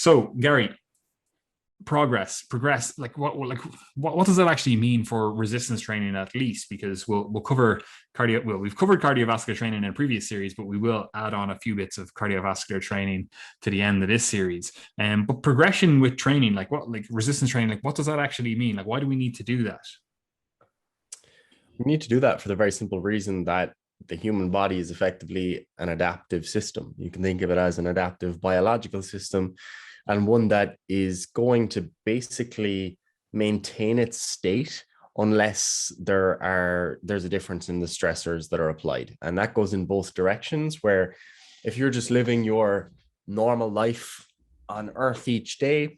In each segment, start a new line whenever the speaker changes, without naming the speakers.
So Gary, progress, what does that actually mean for resistance training, at least? Because we'll cover we've covered cardiovascular training in a previous series, but we will add on a few bits of cardiovascular training to the end of this series. But progression with training, like resistance training, like what does that actually mean? Like, why do we need to do that?
We need to do that for the very simple reason that the human body is effectively an adaptive system. You can think of it as an adaptive biological system, and one that is going to basically maintain its state unless there's a difference in the stressors that are applied. And that goes in both directions, where if you're just living your normal life on Earth each day,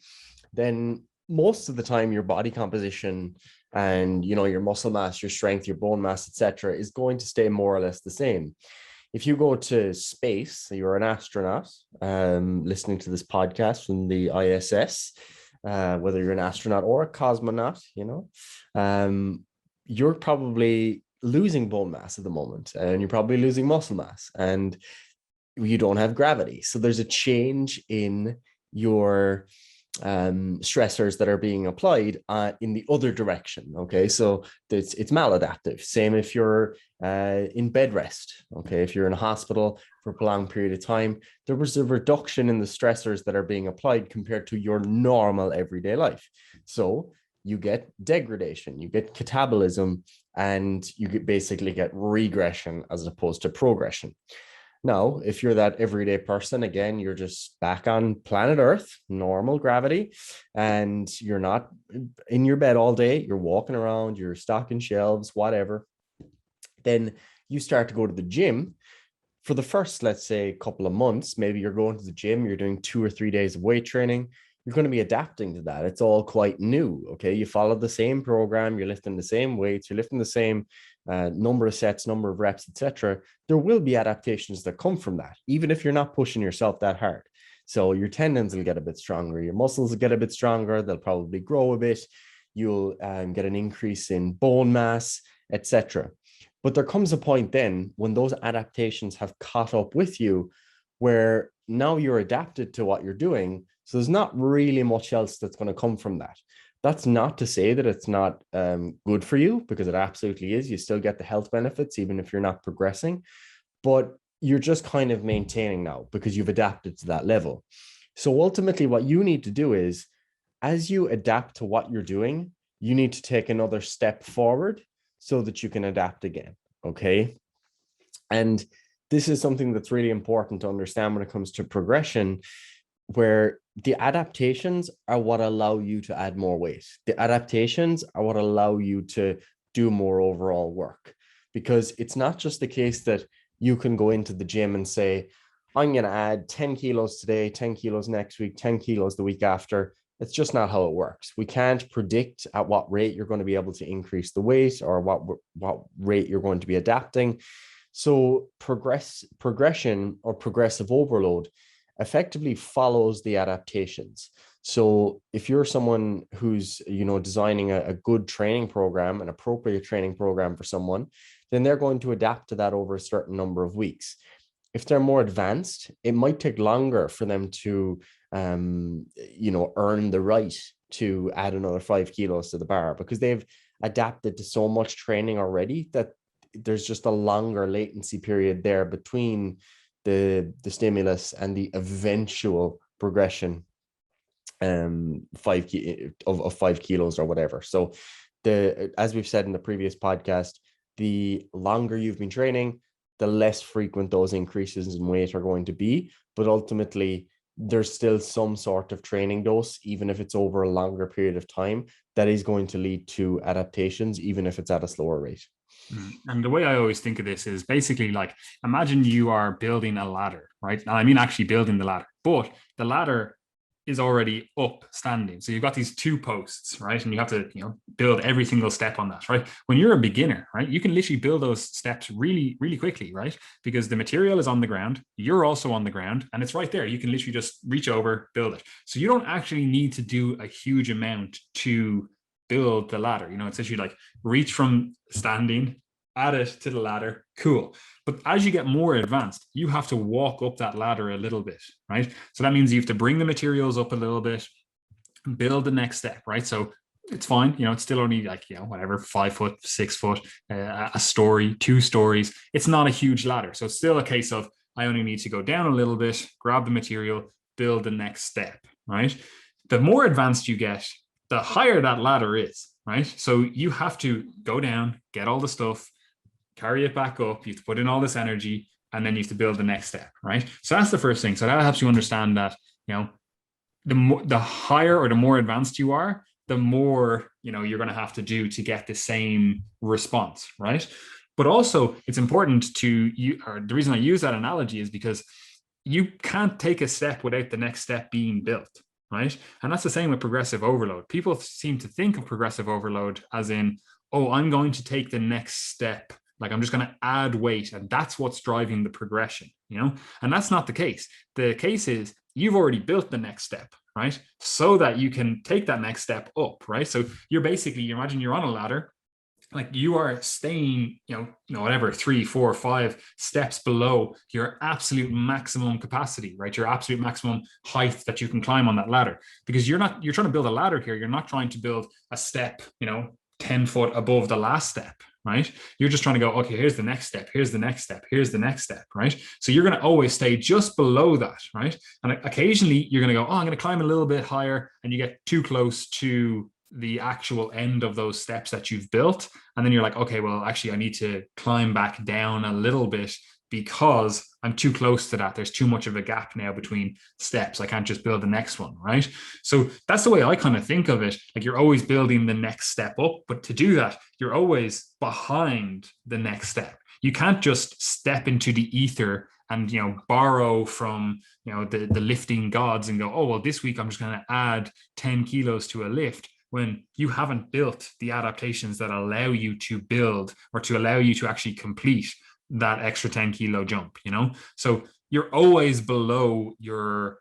then most of the time your body composition and your muscle mass, your strength, your bone mass, etc., is going to stay more or less the same. If you go to space, so you're an astronaut listening to this podcast from the ISS, whether you're an astronaut or a cosmonaut, you're probably losing bone mass at the moment, and you're probably losing muscle mass, and you don't have gravity. So there's a change in your stressors that are being applied in the other direction. Okay, so it's maladaptive. Same if you're in bed rest. Okay, if you're in a hospital for a prolonged period of time, there was a reduction in the stressors that are being applied compared to your normal everyday life. So you get degradation, you get catabolism, and you basically get regression as opposed to progression. Now, if you're that everyday person, again, you're just back on planet Earth, normal gravity, and you're not in your bed all day, you're walking around, you're stocking shelves, whatever, then you start to go to the gym. For the first, let's say, couple of months, maybe you're going to the gym, you're doing 2 or 3 days of weight training, you're going to be adapting to that. It's all quite new, okay? You follow the same program, you're lifting the same weights, you're lifting the same number of sets, number of reps, etc. There will be adaptations that come from that, even if you're not pushing yourself that hard. So your tendons will get a bit stronger, your muscles will get a bit stronger, they'll probably grow a bit, you'll get an increase in bone mass, etc. But there comes a point then when those adaptations have caught up with you, where now you're adapted to what you're doing. So there's not really much else that's going to come from that. That's not to say that it's not good for you, because it absolutely is. You still get the health benefits, even if you're not progressing, but you're just kind of maintaining now because you've adapted to that level. So ultimately what you need to do is, as you adapt to what you're doing, you need to take another step forward so that you can adapt again. Okay. And this is something that's really important to understand when it comes to progression, where the adaptations are what allow you to add more weight. The adaptations are what allow you to do more overall work, because it's not just the case that you can go into the gym and say, I'm going to add 10 kilos today, 10 kilos next week, 10 kilos the week after. It's just not how it works. We can't predict at what rate you're going to be able to increase the weight, or what rate you're going to be adapting. So progression or progressive overload effectively follows the adaptations. So if you're someone who's, designing a good training program, an appropriate training program for someone, then they're going to adapt to that over a certain number of weeks. If they're more advanced, it might take longer for them to, earn the right to add another 5 kilos to the bar, because they've adapted to so much training already that there's just a longer latency period there between the stimulus and the eventual progression of 5 kilos or whatever. So as we've said in the previous podcast, the longer you've been training, the less frequent those increases in weight are going to be. But ultimately, there's still some sort of training dose, even if it's over a longer period of time, that is going to lead to adaptations, even if it's at a slower rate.
And the way I always think of this is basically like, imagine you are building a ladder, right? I mean, actually building the ladder, but the ladder is already up standing. So you've got these 2 posts, right? And you have to, build every single step on that, right? When you're a beginner, right, you can literally build those steps really, really quickly, right? Because the material is on the ground, you're also on the ground, and it's right there. You can literally just reach over, build it. So you don't actually need to do a huge amount to build the ladder. It's actually like reach from standing add it to the ladder, cool. But as you get more advanced, you have to walk up that ladder a little bit, right? So that means you have to bring the materials up a little bit, build the next step, right? So it's fine, it's still only like, whatever, 5 foot, 6 foot, a story, 2 stories. It's not a huge ladder. So it's still a case of I only need to go down a little bit, grab the material, build the next step, right? The more advanced you get, the higher that ladder is, right? So you have to go down, get all the stuff, carry it back up. You have to put in all this energy, and then you have to build the next step, right? So that's the first thing. So that helps you understand that, the higher or the more advanced you are, the more you're going to have to do to get the same response, right? But also, it's important or the reason I use that analogy is because you can't take a step without the next step being built, right? And that's the same with progressive overload. People seem to think of progressive overload as in, oh, I'm going to take the next step, like I'm just going to add weight, and that's what's driving the progression, and that's not the case. The case is you've already built the next step, right? So that you can take that next step up, right? So you're basically, you imagine you're on a ladder, like you are staying, whatever, 3, 4, 5 steps below your absolute maximum capacity, right? Your absolute maximum height that you can climb on that ladder, because you're trying to build a ladder here. You're not trying to build a step, 10 foot above the last step, right? You're just trying to go, okay, here's the next step, here's the next step, here's the next step, right? So you're going to always stay just below that, right? And occasionally you're going to go, oh, I'm going to climb a little bit higher, and you get too close to the actual end of those steps that you've built. And then you're like, okay, well, actually, I need to climb back down a little bit because I'm too close to that. There's too much of a gap now between steps. I can't just build the next one, right? So that's the way I kind of think of it. Like you're always building the next step up, but to do that, you're always behind the next step. You can't just step into the ether and borrow from the lifting gods and go, oh, well, this week I'm just going to add 10 kilos to a lift, when you haven't built the adaptations that allow you to build or to allow you to actually complete that extra 10 kilo jump, So you're always below your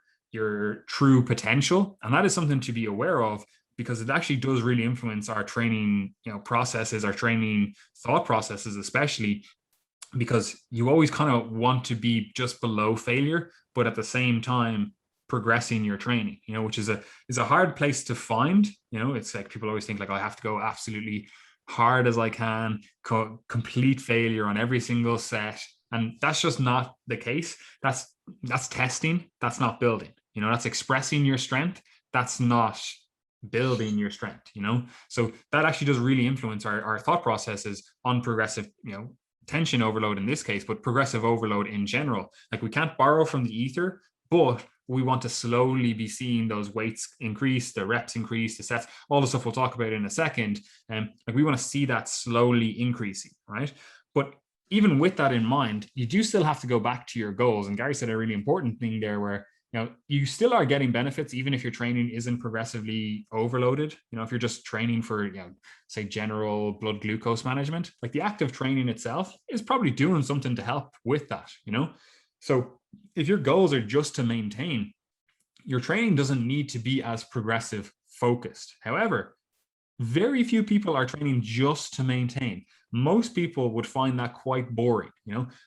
true potential. And that is something to be aware of, because it actually does really influence our training, processes, our training thought processes, especially because you always kind of want to be just below failure, but at the same time progressing your training, which is a hard place to find. It's like people always think like, I have to go absolutely hard as I can, complete failure on every single set. And that's just not the case. That's testing. That's not building, that's expressing your strength. That's not building your strength, So that actually does really influence our thought processes on progressive, tension overload in this case, but progressive overload in general. Like we can't borrow from the ether, but we want to slowly be seeing those weights increase, the reps increase, the sets, all the stuff we'll talk about in a second. Like we want to see that slowly increasing, right? But even with that in mind, you do still have to go back to your goals. And Gary said a really important thing there where, you still are getting benefits, even if your training isn't progressively overloaded. If you're just training for, say, general blood glucose management, like the act of training itself is probably doing something to help with that, So if your goals are just to maintain, your training doesn't need to be as progressive focused. However, very few people are training just to maintain. Most people would find that quite boring.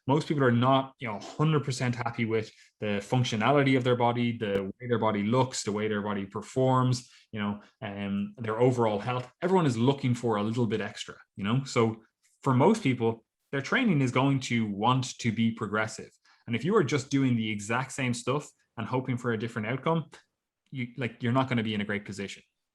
Most people are not, 100% happy with the functionality of their body, the way their body looks, the way their body performs, their overall health. Everyone is looking for a little bit extra, So for most people, their training is going to want to be progressive. And if you are just doing the exact same stuff and hoping for a different outcome, you're not going to be in a great position.